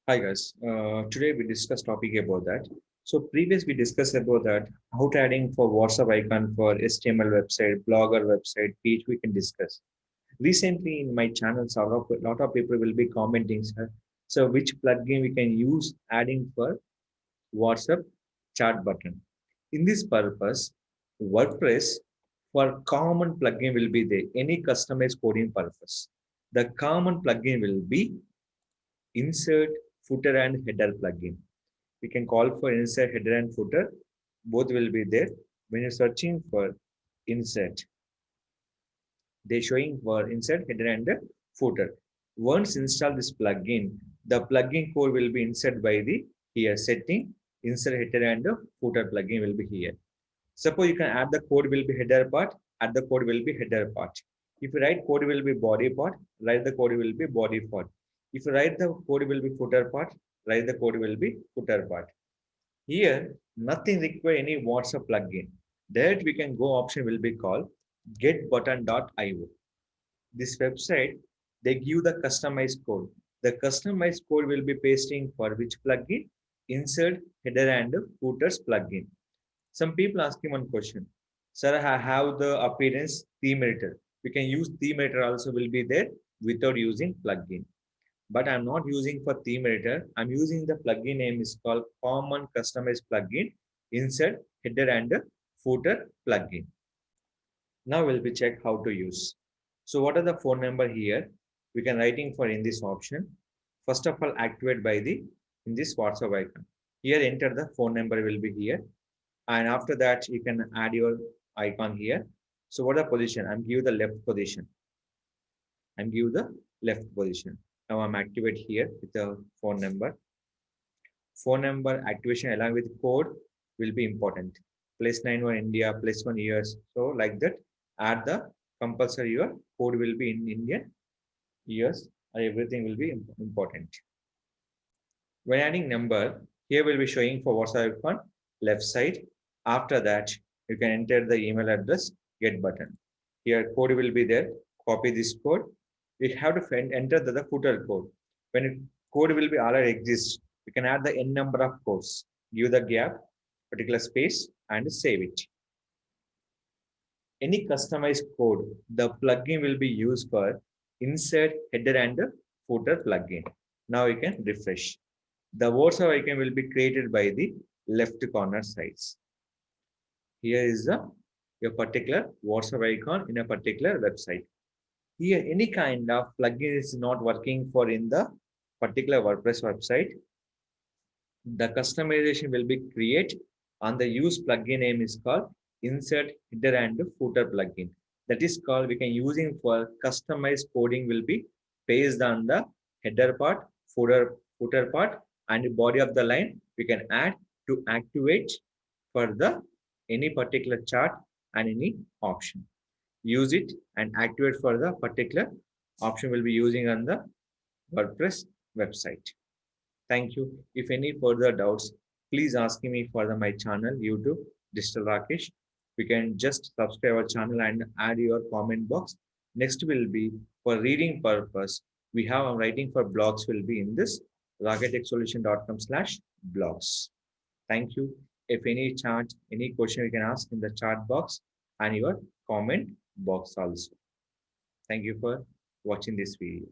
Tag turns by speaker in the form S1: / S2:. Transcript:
S1: Hi guys, today we discuss topic about that. So previous we discussed about that how to adding for WhatsApp icon for HTML website, blogger website, page we can discuss. Recently in my channel, lot of people will be commenting, sir. So which plugin we can use adding for WhatsApp chat button? In this purpose, WordPress for common plugin will be there. Any customized coding purpose. The common plugin will be insert, footer, and header plugin. We can call for insert, header, and footer. Both will be there. When you're searching for insert, they're showing for insert, header, and footer. Once install this plugin, the plugin code will be inserted by the here setting, insert, header, and footer plugin will be here. Suppose you can add the code will be header part, add the code will be header part. If you write code will be body part, write the code will be body part. If you write the code will be footer part, write the code will be footer part. Here, nothing require any WhatsApp plugin. That we can go option will be called getbutton.io. This website, they give the customized code. The customized code will be pasting for which plugin? Insert, header, and footers plugin. Some people asking one question. Sir, I have the appearance theme editor. We can use theme editor also will be there without using plugin. But I'm not using for theme editor. I'm using the plugin name is called common customized plugin insert header and footer plugin. Now we'll be check how to use. So what are the phone number here? We can writing for in this option. First of all, activate by the in this WhatsApp icon. Here enter the phone number will be here. And after that, you can add your icon here. So what are position? I'm give the left position. I'm give the left position. Now I'm activate here with the phone number. Phone number activation along with code will be important. +91 India, +1 years. So like that, add the compulsory your code will be in Indian years. Everything will be important. When adding number, here will be showing for WhatsApp icon left side. After that, you can enter the email address, get button. Here code will be there. Copy this code. We have to enter the footer code. When code will be already exist, we can add the n number of codes. Give the gap, particular space, and save it. Any customized code, the plugin will be used for insert, header, and footer plugin. Now you can refresh. The WhatsApp icon will be created by the left corner sides. Here is your particular WhatsApp icon in a particular website. Here, any kind of plugin is not working for in the particular WordPress website. The customization will be created on the use plugin name is called insert header and footer plugin. That is called we can using for customized coding will be based on the header part, footer part, and the body of the line. We can add to activate for the any particular chart and any option. Use it and activate for the particular option will be using on the WordPress website. Thank you. If any further doubts, please ask me for my channel, YouTube, Digital Rakesh. We can just subscribe our channel and add your comment box. Next will be for reading purpose. We have writing for blogs will be in this raketechsolution.com/blogs. Thank you. If any chat, any question you can ask in the chat box and your comment box also. Thank you for watching this video.